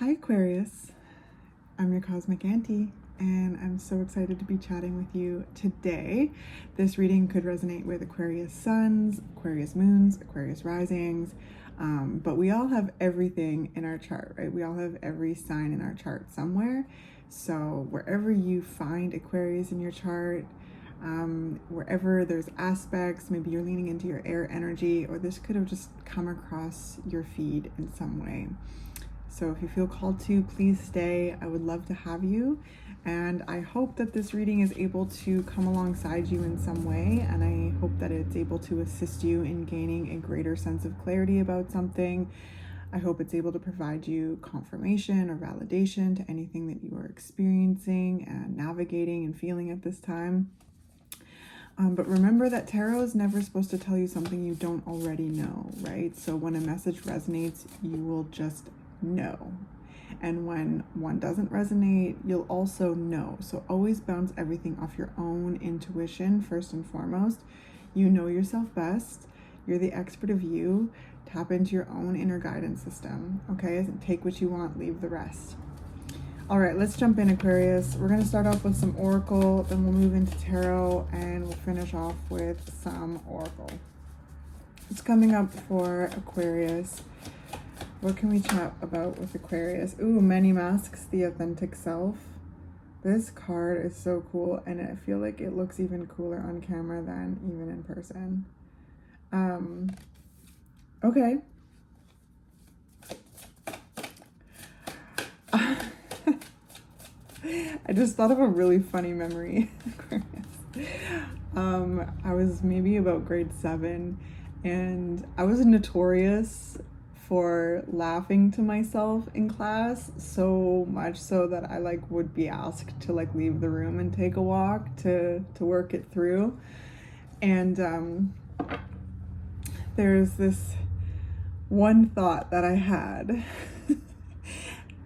Hi Aquarius, I'm your Cosmic Auntie, and I'm so excited to be chatting with you today. This reading could resonate with Aquarius suns, Aquarius moons, Aquarius risings, but we all have everything in our chart, right? We all have every sign in our chart somewhere. So wherever you find Aquarius in your chart, wherever there's aspects, maybe you're leaning into your air energy, or this could have just come across your feed in some way. So if you feel called to, please stay. I would love to have you. And I hope that this reading is able to come alongside you in some way. And I hope that it's able to assist you in gaining a greater sense of clarity about something. I hope it's able to provide you confirmation or validation to anything that you are experiencing and navigating and feeling at this time. But remember that tarot is never supposed to tell you something you don't already know, right? So when a message resonates, you will just know. And when one doesn't resonate, you'll also know. So always bounce everything off your own intuition first and foremost. You know yourself best. You're the expert of you. Tap into your own inner guidance system, okay? Take what you want, leave the rest. All right, let's jump in, Aquarius. We're going to start off with some oracle, then we'll move into tarot, and we'll finish off with some oracle. It's coming up for Aquarius. What can we chat about with Aquarius? Ooh, Many Masks, the Authentic Self. This card is so cool, and I feel like it looks even cooler on camera than even in person. Okay. I just thought of a really funny memory, Aquarius. I was maybe about grade 7, and I was notorious for laughing to myself in class, so much so that I would be asked to leave the room and take a walk to work it through. And there's this one thought that I had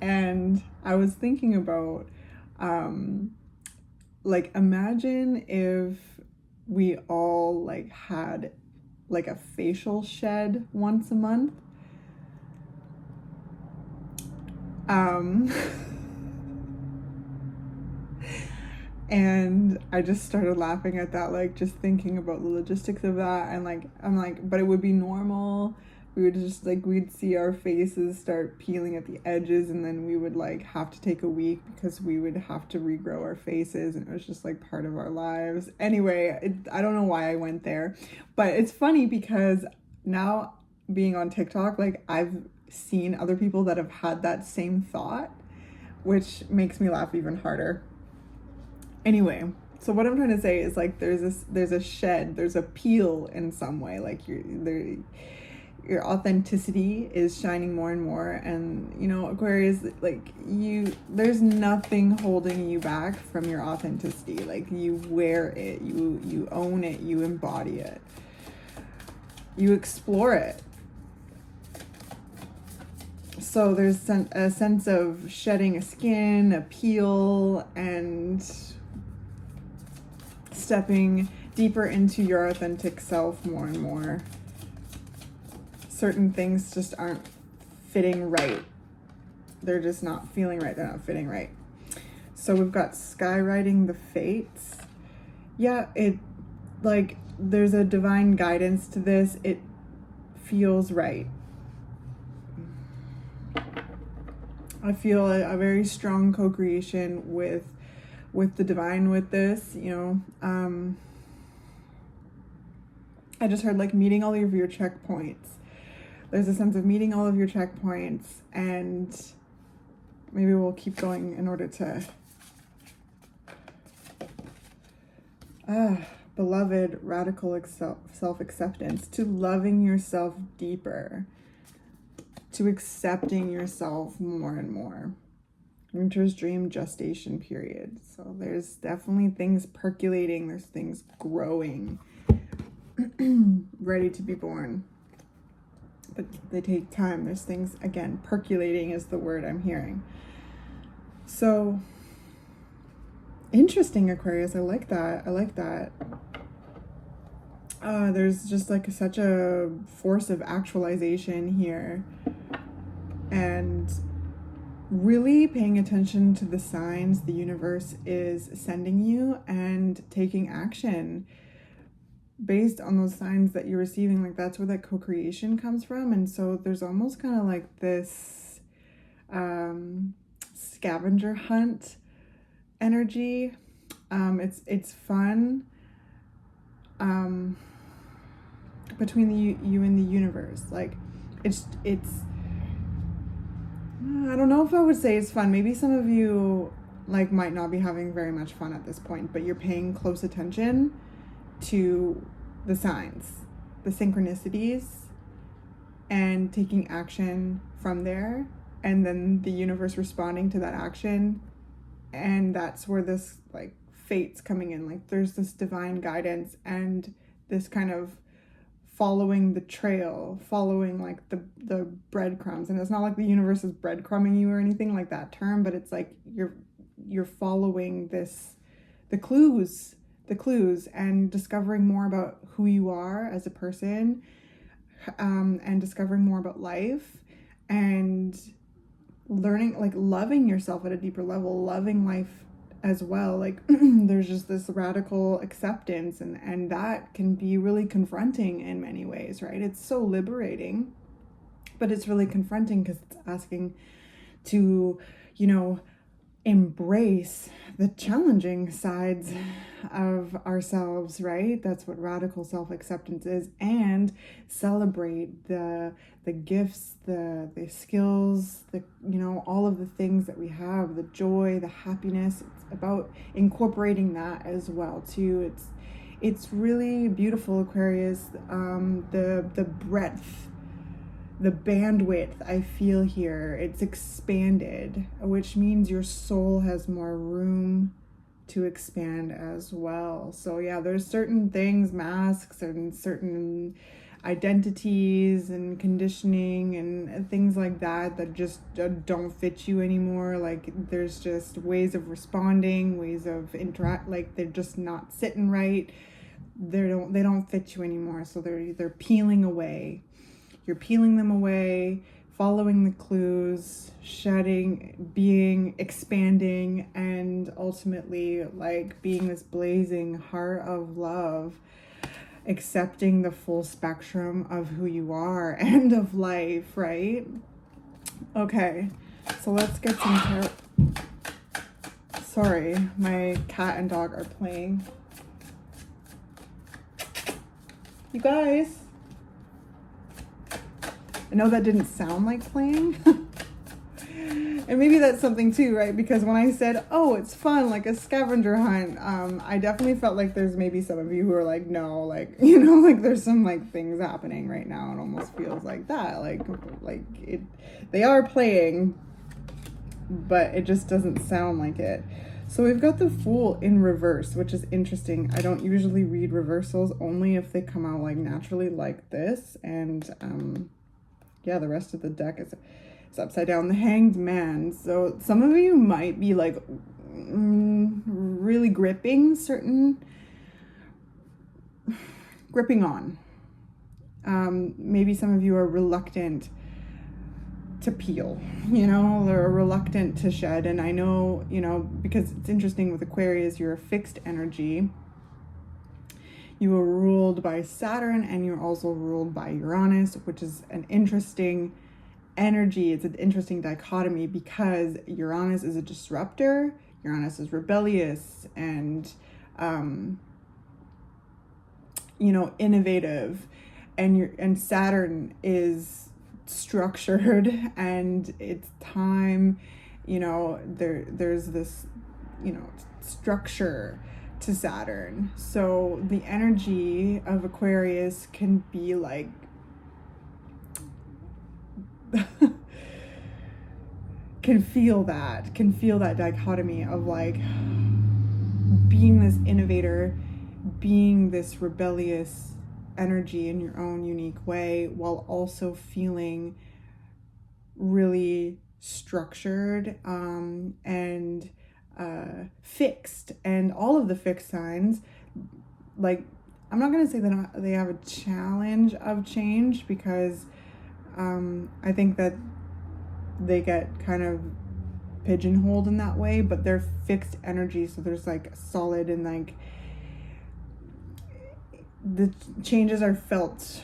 and I was thinking about imagine if we all had a facial shed once a month. And I just started laughing at that, just thinking about the logistics of that, and but it would be normal. We would just we'd see our faces start peeling at the edges, and then we would have to take a week because we would have to regrow our faces, and it was just part of our lives. Anyway, I don't know why I went there, but it's funny because now being on TikTok, I've seen other people that have had that same thought, which makes me laugh even harder. Anyway, so what I'm trying to say is there's a shed, there's a peel in some way, your authenticity is shining more and more, and Aquarius, there's nothing holding you back from your authenticity. You wear it, you own it, you embody it, you explore it. So there's a sense of shedding a skin, a peel, and stepping deeper into your authentic self more and more. Certain things just aren't fitting right. They're just not feeling right. They're not fitting right. So we've got skywriting the fates. Yeah, there's a divine guidance to this. It feels right. I feel a very strong co-creation with the divine with this, I just heard meeting all of your checkpoints. There's a sense of meeting all of your checkpoints, and maybe we'll keep going in order to beloved, radical self-acceptance, to loving yourself deeper, to accepting yourself more and more. Winter's dream gestation period. So there's definitely things percolating, there's things growing, ready to be born. But they take time. There's things, again, percolating is the word I'm hearing. So interesting, Aquarius. I like that. There's just such a force of actualization here. And really paying attention to the signs the universe is sending you and taking action based on those signs that you're receiving. Like, that's where that co-creation comes from. And so there's almost kind of like this scavenger hunt energy. It's fun between you and the universe. Like, it's I don't know if I would say it's fun. Maybe some of you like might not be having very much fun at this point, but you're paying close attention to the signs, the synchronicities, and taking action from there, and then the universe responding to that action. And that's where this like fate's coming in. Like, there's this divine guidance and this kind of following the trail, following like the breadcrumbs. And it's not like the universe is breadcrumbing you or anything like that term, but it's like you're following the clues and discovering more about who you are as a person, and discovering more about life, and learning, like, loving yourself at a deeper level, loving life as well. Like, there's just this radical acceptance, and that can be really confronting in many ways, right? It's so liberating, but it's really confronting because it's asking to, embrace the challenging sides of ourselves, right? That's what radical self-acceptance is, and celebrate the gifts, the skills, all of the things that we have, the joy, the happiness. It's about incorporating that as well too. It's really beautiful, Aquarius. The breadth, the bandwidth I feel here, it's expanded, which means your soul has more room to expand as well. So yeah, there's certain things, masks and certain identities and conditioning and things like that just don't fit you anymore. Like, there's just ways of responding, ways of interact, like they're just not sitting right. They don't fit you anymore. So they're peeling away. You're peeling them away, following the clues, shedding, being, expanding, and ultimately like being this blazing heart of love, accepting the full spectrum of who you are and of life, right? Okay, so let's get some Sorry, my cat and dog are playing. You guys, I know that didn't sound like playing. And maybe that's something too, right? Because when I said, oh, it's fun, like a scavenger hunt, I definitely felt like there's maybe some of you who are like, no, like, like there's some like things happening right now. It almost feels like that. They are playing, but it just doesn't sound like it. So we've got the Fool in reverse, which is interesting. I don't usually read reversals, only if they come out like naturally like this. And yeah, the rest of the deck is upside down. The Hanged Man. So some of you might be like really gripping on. Maybe some of you are reluctant to peel, they're reluctant to shed. And I know, because it's interesting with Aquarius, you're a fixed energy. You are ruled by Saturn, and you're also ruled by Uranus, which is an interesting energy. It's an interesting dichotomy because Uranus is a disruptor, Uranus is rebellious and innovative, and Saturn is structured and it's time. There's this structure to Saturn. So the energy of Aquarius can be like can feel that dichotomy of like being this innovator, being this rebellious energy in your own unique way, while also feeling really structured and fixed. And all of the fixed signs, like, I'm not going to say that they have a challenge of change, because I think that they get kind of pigeonholed in that way, but they're fixed energy. So there's like solid, and like the changes are felt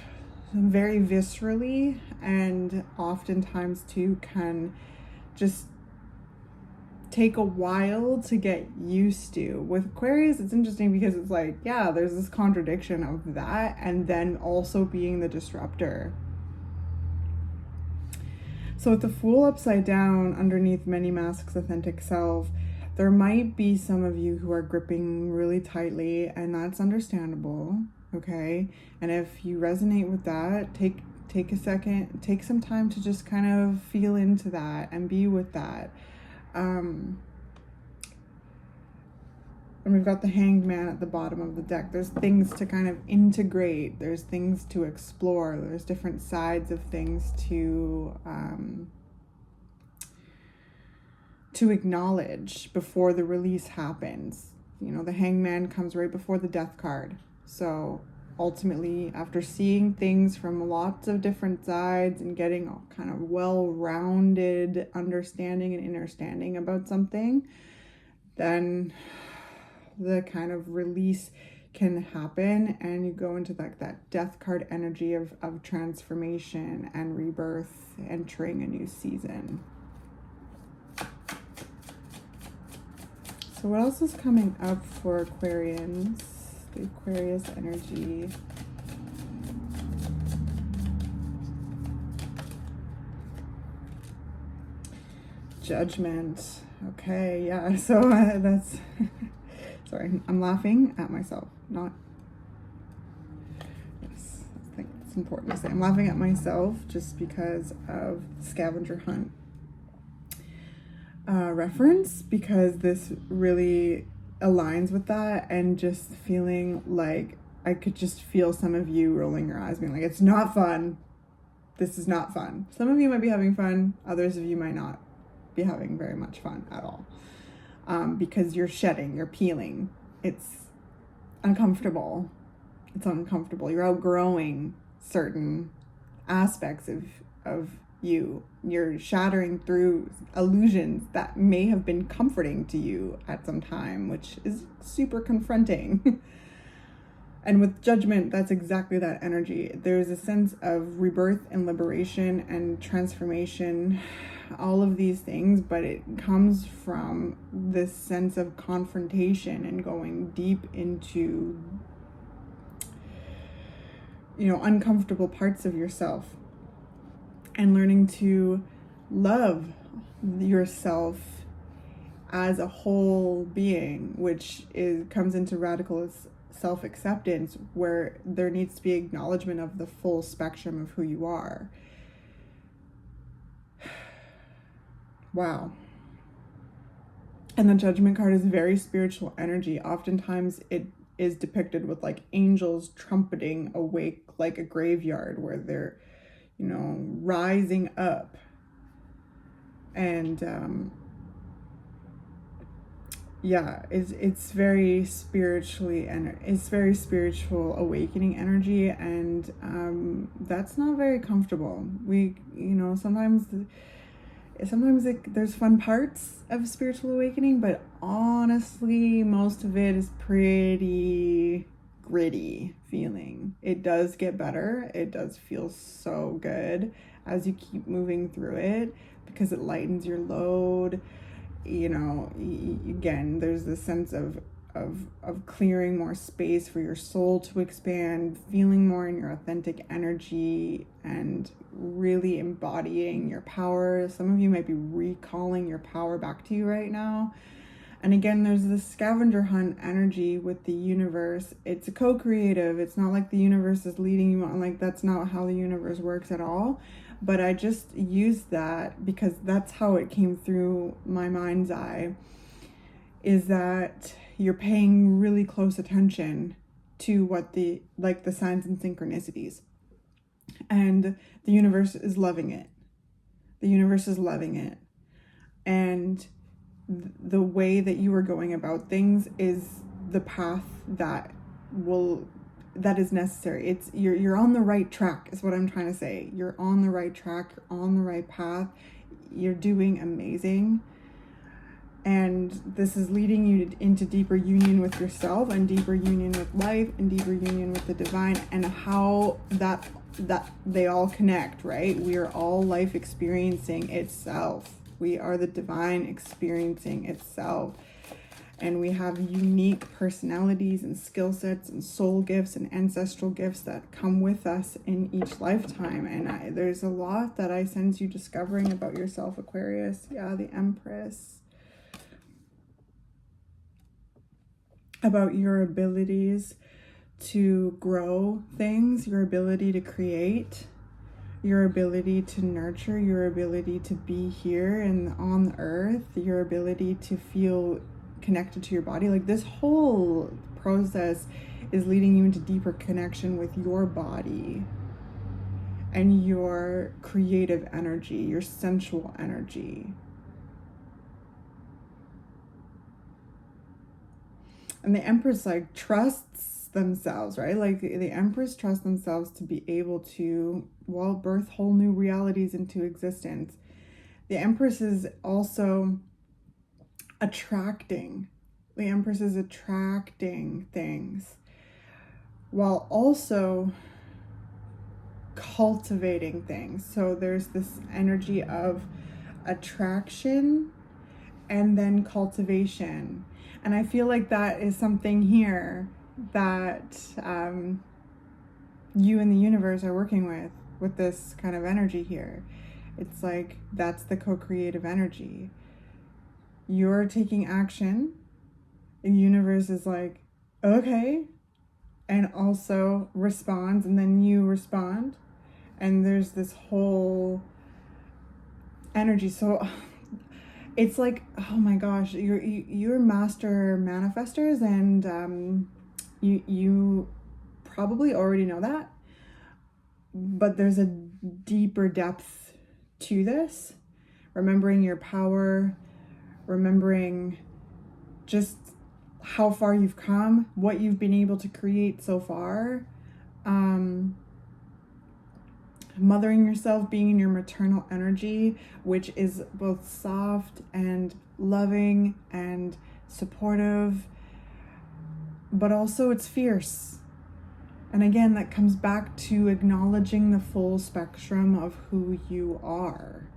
very viscerally, and oftentimes too can just take a while to get used to. With Aquarius, it's interesting because it's like, yeah, there's this contradiction of that and then also being the disruptor. So with the Fool upside down underneath Many Masks Authentic Self, there might be some of you who are gripping really tightly, and that's understandable, okay? And if you resonate with that, take a second, take some time to just kind of feel into that and be with that. And we've got the Hanged Man at the bottom of the deck. There's things to kind of integrate. There's things to explore. There's different sides of things to acknowledge before the release happens. You know, the Hanged Man comes right before the Death card. So ultimately, after seeing things from lots of different sides and getting a kind of well-rounded understanding and understanding about something, then the kind of release can happen, and you go into that Death card energy of transformation and rebirth, entering a new season. So what else is coming up for Aquarians? The Aquarius energy. Judgment. Okay, yeah, so that's... Sorry, I'm laughing at myself, not... Yes, I think it's important to say. I'm laughing at myself just because of the scavenger hunt reference, because this really aligns with that, and just feeling like I could just feel some of you rolling your eyes, being like, it's not fun. This is not fun. Some of you might be having fun. Others of you might not be having very much fun at all. Because you're shedding, you're peeling. It's uncomfortable. It's uncomfortable. You're outgrowing certain aspects of you. You're shattering through illusions that may have been comforting to you at some time, which is super confronting. And with Judgment, that's exactly that energy. There's a sense of rebirth and liberation and transformation, all of these things, but it comes from this sense of confrontation and going deep into, you know, uncomfortable parts of yourself, and learning to love yourself as a whole being, which comes into radical self-acceptance, where there needs to be acknowledgement of the full spectrum of who you are. Wow. And the Judgment card is very spiritual energy. Oftentimes it is depicted with like angels trumpeting awake like a graveyard, where they're, you know, rising up. And yeah, it's very spiritually, and it's very spiritual awakening energy, and that's not very comfortable. We, you know, sometimes there's fun parts of spiritual awakening, but honestly, most of it is pretty gritty feeling. It does get better. It does feel so good as you keep moving through it, because it lightens your load. You know, again, there's this sense of clearing more space for your soul to expand, feeling more in your authentic energy, and really embodying your power. Some of you might be recalling your power back to you right now. And again, there's this scavenger hunt energy with the universe. It's a co-creative. It's not like the universe is leading you on. Like, that's not how the universe works at all. But I just used that because that's how it came through my mind's eye, is that you're paying really close attention to what the signs and synchronicities. And the universe is loving it. The universe is loving it. And the way that you are going about things is the path that is necessary. It's you're on the right track, is what I'm trying to say. You're on the right track, you're on the right path. You're doing amazing. And this is leading you into deeper union with yourself and deeper union with life and deeper union with the divine, and how that they all connect, right? We are all life experiencing itself. We are the divine experiencing itself. And we have unique personalities and skill sets and soul gifts and ancestral gifts that come with us in each lifetime. And there's a lot that I sense you discovering about yourself, Aquarius. Yeah, the Empress. About your abilities to grow things, your ability to create, your ability to nurture, your ability to be here and on the earth, your ability to feel connected to your body. Like, this whole process is leading you into deeper connection with your body and your creative energy, your sensual energy. And the Empress like trusts themselves, right? Like the Empress trusts themselves to be able to, well, birth whole new realities into existence. The Empress is also attracting. The Empress is attracting things while also cultivating things. So there's this energy of attraction and then cultivation. And I feel like that is something here that you and the universe are working with this kind of energy here. It's like, that's the co-creative energy. You're taking action. The universe is like, okay, and also responds, and then you respond. And there's this whole energy. So it's like, oh my gosh, you're master manifestors, and you probably already know that, but there's a deeper depth to this. Remembering your power, remembering just how far you've come, what you've been able to create so far. Mothering yourself, being in your maternal energy, which is both soft and loving and supportive, but also it's fierce. And again, that comes back to acknowledging the full spectrum of who you are.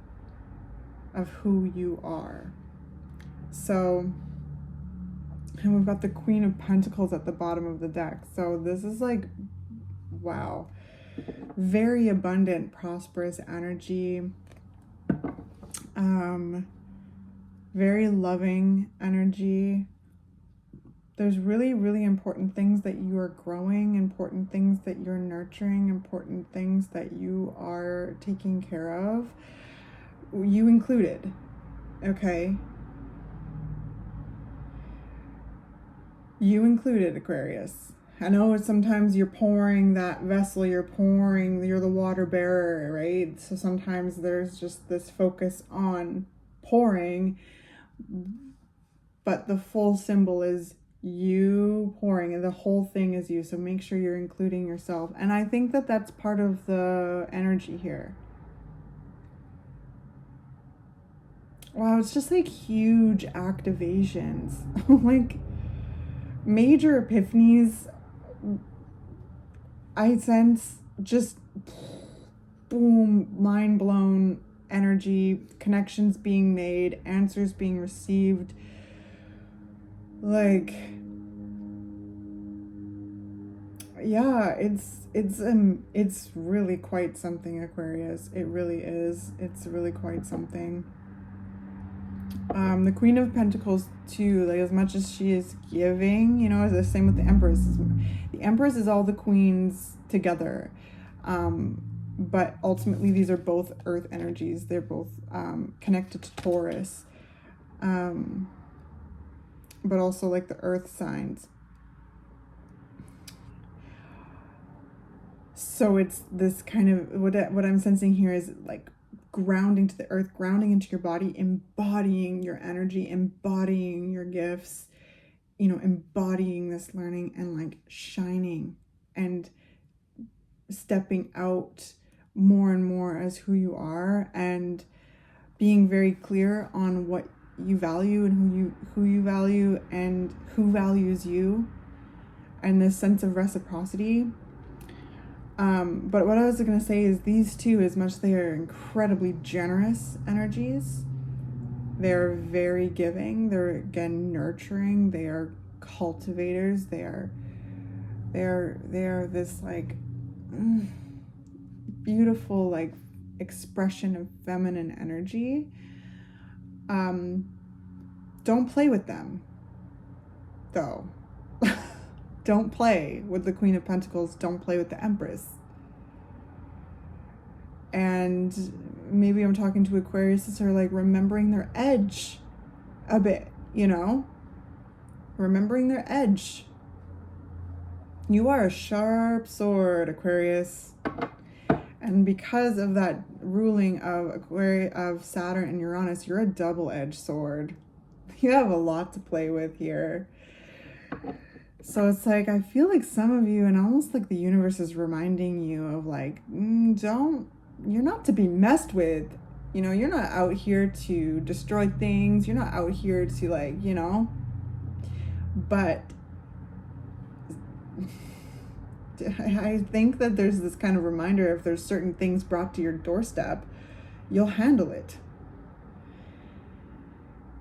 So, and we've got the Queen of Pentacles at the bottom of the deck. So this is like, wow. Very abundant, prosperous energy. Very loving energy. There's really, really important things that you are growing, important things that you're nurturing, important things that you are taking care of. You included, okay? You included, Aquarius. I know sometimes you're pouring that vessel, you're the water bearer, right? So sometimes there's just this focus on pouring, but the full symbol is you pouring, and the whole thing is you. So make sure you're including yourself. And I think that that's part of the energy here. Wow, it's just like huge activations, like major epiphanies. I sense just boom, mind blown energy, connections being made, answers being received. Like, yeah, it's really quite something, Aquarius. It really is. It's really quite something. The Queen of Pentacles too, like, as much as she is giving, you know, the same with the Empress. The Empress is all the queens together. But ultimately these are both earth energies. They're both connected to Taurus. But also like the earth signs. So it's this kind of, what I'm sensing here is like grounding to the earth, grounding into your body, embodying your energy, embodying your gifts, you know, embodying this learning and like shining and stepping out more and more as who you are, and being very clear on what you value and who you value and who values you, and this sense of reciprocity. But what I was going to say is these two, as much as they are incredibly generous energies, they're very giving. They're, again, nurturing. They are cultivators. They are this like beautiful like expression of feminine energy. Don't play with them, though. Don't play with the Queen of Pentacles. Don't play with the Empress. And maybe I'm talking to Aquarius who are like remembering their edge a bit, you know? Remembering their edge. You are a sharp sword, Aquarius. And because of that ruling of Saturn and Uranus, you're a double-edged sword. You have a lot to play with here. So it's like, I feel like some of you, and almost like the universe is reminding you of like, you're not to be messed with. You know, you're not out here to destroy things. You're not out here to like, you know, but I think that there's this kind of reminder, if there's certain things brought to your doorstep, you'll handle it.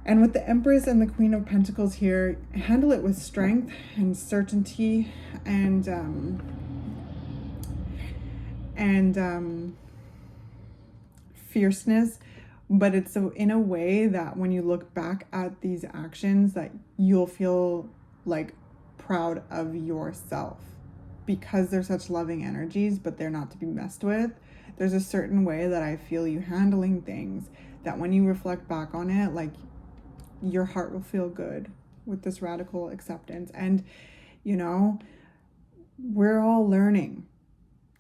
And with the Empress and the Queen of Pentacles here, handle it with strength and certainty and fierceness, but it's in a way that when you look back at these actions, that you'll feel like proud of yourself, because they're such loving energies, but they're not to be messed with. There's a certain way that I feel you handling things that when you reflect back on it, like, your heart will feel good with this radical acceptance. And, you know, we're all learning.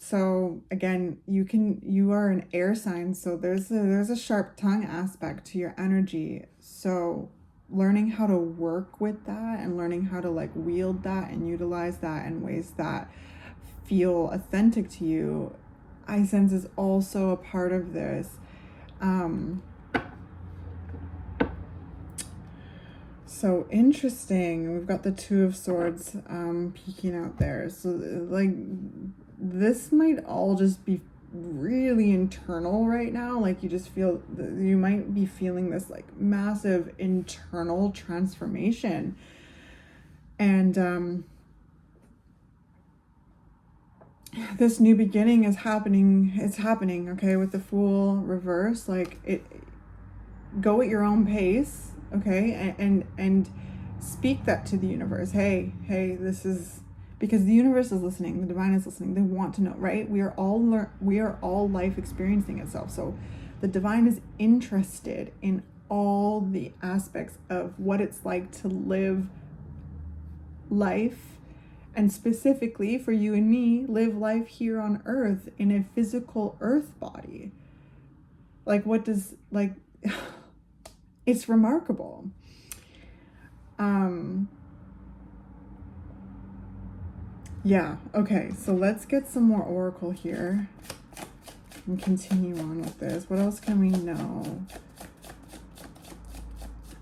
So again, you are an air sign, so there's a sharp tongue aspect to your energy. So learning how to work with that and learning how to like wield that and utilize that in ways that feel authentic to you, I sense is also a part of this. So interesting. We've got the Two of Swords peeking out there. So like this might all just be really internal right now. Like you just feel, you might be feeling this like massive internal transformation. And this new beginning is happening. It's happening, okay, with the Fool reverse. Like go at your own pace. Okay, and speak that to the universe. Hey, this is, because the universe is listening, the divine is listening. They want to know, right? We are all life experiencing itself. So the divine is interested in all the aspects of what it's like to live life, and specifically for you and me, live life here on earth in a physical earth body. Like, what does, like, it's remarkable. Yeah, okay, so let's get some more oracle here and continue on with this. What else can we know?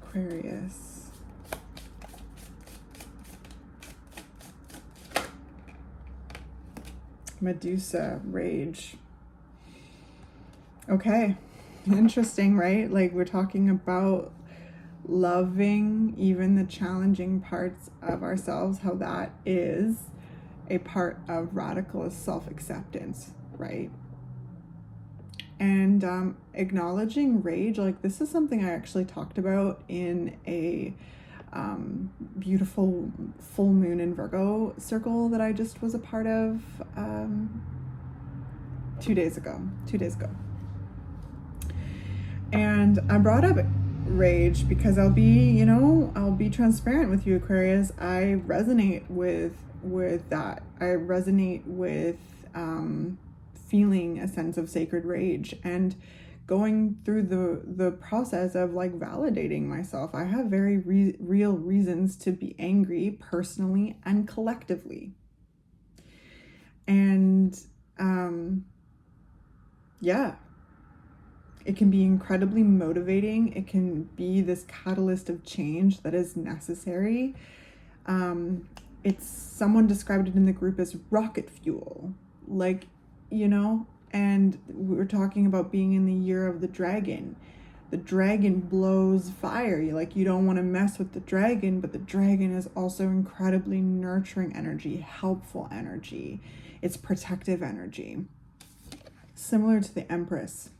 Aquarius. Medusa, rage. Okay. Interesting, right? Like we're talking about loving even the challenging parts of ourselves, how that is a part of radical self-acceptance, right? And acknowledging rage, like this is something I actually talked about in a beautiful full moon in Virgo circle that I just was a part of 2 days ago. And I brought up rage because I'll be transparent with you, Aquarius. I resonate with that. I resonate with feeling a sense of sacred rage and going through the process of like validating myself. I have very real reasons to be angry personally and collectively. And yeah. It can be incredibly motivating. It can be this catalyst of change that is necessary. It's, someone described it in the group as rocket fuel, like, you know, and we were talking about being in the year of the dragon. The dragon blows fire. You don't want to mess with the dragon, but the dragon is also incredibly nurturing energy, helpful energy. It's protective energy, similar to the Empress.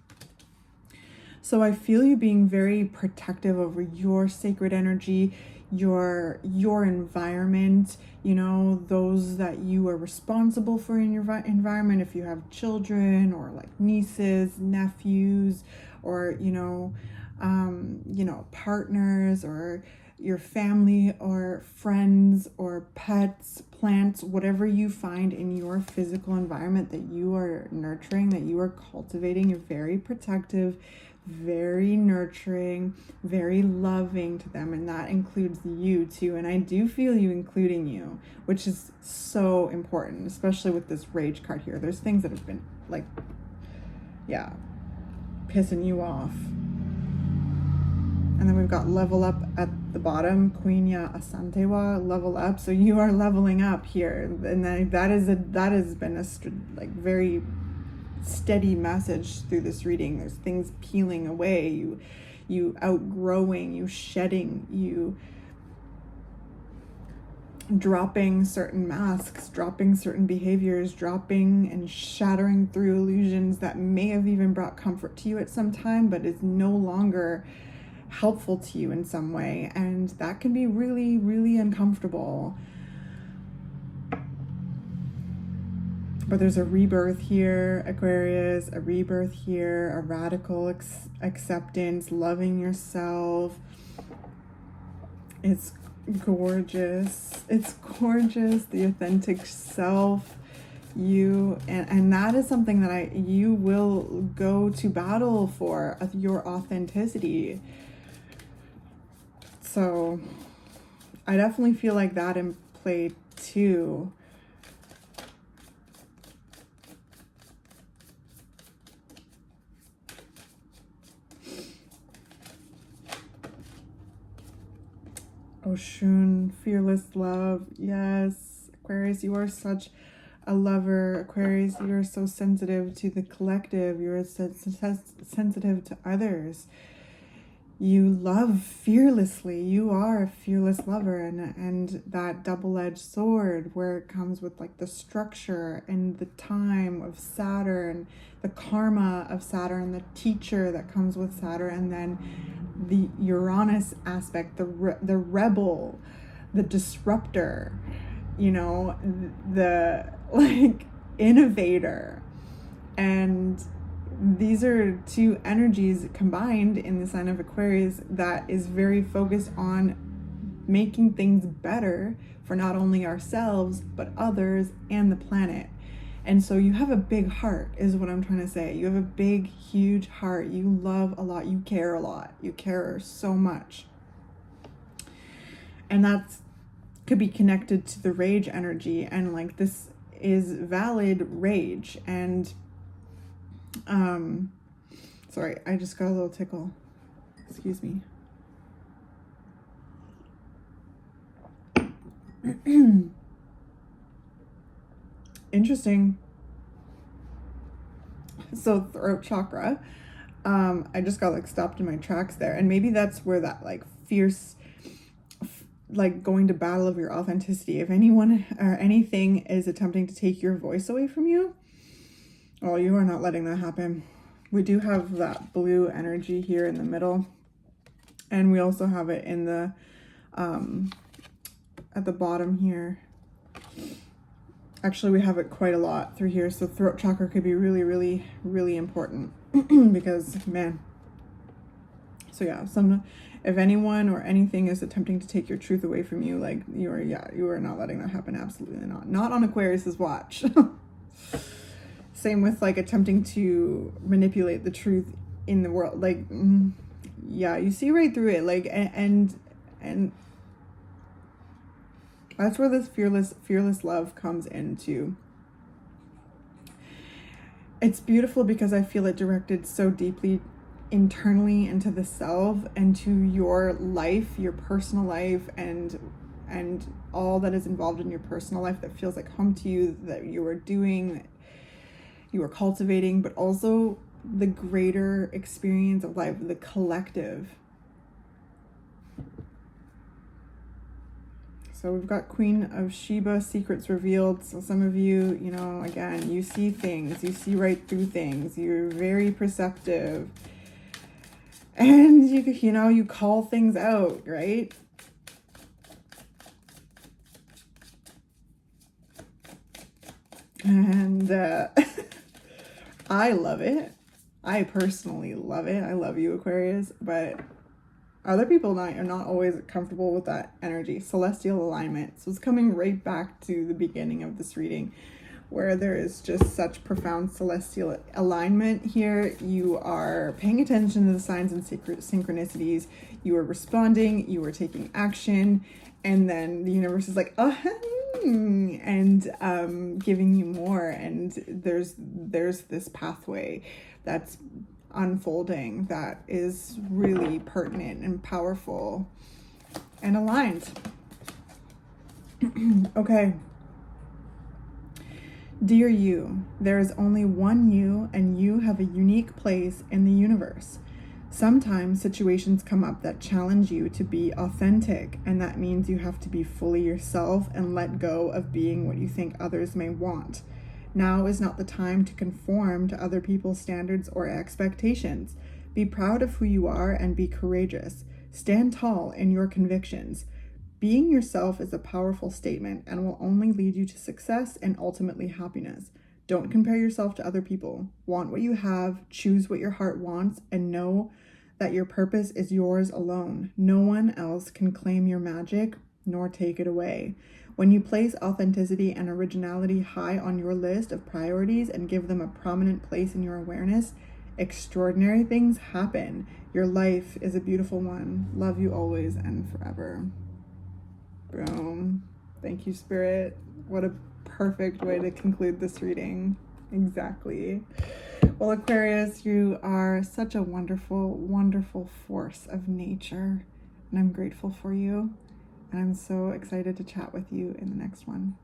So I feel you being very protective over your sacred energy, your environment, you know, those that you are responsible for in your environment. If you have children or like nieces, nephews, or partners, or your family or friends or pets, plants, whatever you find in your physical environment that you are nurturing, that you are cultivating. You're very protective, very nurturing, very loving to them, and that includes you too. And I do feel you including you, which is so important, especially with this Rage card here. There's things that have been like, yeah, pissing you off. And then we've got level up at the bottom, Quenya Asantewa, level up. So you are leveling up here, and that has been a very steady message through this reading. There's things peeling away, you outgrowing, you shedding, you dropping certain masks, dropping certain behaviors, dropping and shattering through illusions that may have even brought comfort to you at some time, but is no longer helpful to you in some way. And that can be really, really uncomfortable. But there's a rebirth here, Aquarius, a rebirth here, a radical acceptance, loving yourself. It's gorgeous. It's gorgeous. The authentic self, you, and that is something that you will go to battle for, your authenticity. So I definitely feel like that in play too. Oshun, fearless love. Yes, Aquarius, you are such a lover. Aquarius, you are so sensitive to the collective. You're sensitive to others. You love fearlessly. You are a fearless lover, and that double-edged sword where it comes with like the structure and the time of Saturn, the karma of Saturn, the teacher that comes with Saturn, and then the Uranus aspect, the rebel, the disruptor, the like innovator. And these are two energies combined in the sign of Aquarius that is very focused on making things better for not only ourselves, but others and the planet. And so you have a big heart, is what I'm trying to say. You have a big, huge heart. You love a lot. You care a lot. You care so much. And that's could be connected to the rage energy. And like, this is valid rage. And sorry, I just got a little tickle. Excuse me. Interesting. So throat chakra, I just got like stopped in my tracks there, and maybe that's where that like fierce, like going to battle of your authenticity. If anyone or anything is attempting to take your voice away from you, oh, you are not letting that happen. We do have that blue energy here in the middle, and we also have it in the at the bottom here. Actually, we have it quite a lot through here, so throat chakra could be really, really, really important because, man. So yeah, if anyone or anything is attempting to take your truth away from you, like you are not letting that happen. Absolutely not. Not on Aquarius's watch. Same with like attempting to manipulate the truth in the world. Like, yeah, you see right through it. Like, and that's where this fearless love comes into. It's beautiful because I feel it directed so deeply internally into the self and to your life, your personal life, and all that is involved in your personal life that feels like home to you, that you are doing, that you are cultivating, but also the greater experience of life, the collective. So we've got Queen of Sheba, secrets revealed. So some of you, you know, again, you see things, you see right through things, you're very perceptive, and you know, you call things out, right? And I love it. I personally love it. I love you, Aquarius, but other people are not always comfortable with that energy. Celestial alignment. So it's coming right back to the beginning of this reading, where there is just such profound celestial alignment here. You are paying attention to the signs and synchronicities. You are responding. You are taking action. And then the universe is like, and giving you more. And there's this pathway that's unfolding that is really pertinent and powerful and aligned. Okay. Dear you, there is only one you, and you have a unique place in the universe. Sometimes situations come up that challenge you to be authentic, and that means you have to be fully yourself and let go of being what you think others may want. Now is not the time to conform to other people's standards or expectations. Be proud of who you are and be courageous. Stand tall in your convictions. Being yourself is a powerful statement and will only lead you to success and ultimately happiness. Don't compare yourself to other people. Want what you have, choose what your heart wants, and know that your purpose is yours alone. No one else can claim your magic nor take it away. When you place authenticity and originality high on your list of priorities and give them a prominent place in your awareness, extraordinary things happen. Your life is a beautiful one. Love you always and forever. Boom. Thank you, Spirit. What a perfect way to conclude this reading. Exactly. Well, Aquarius, you are such a wonderful, wonderful force of nature, and I'm grateful for you. And I'm so excited to chat with you in the next one.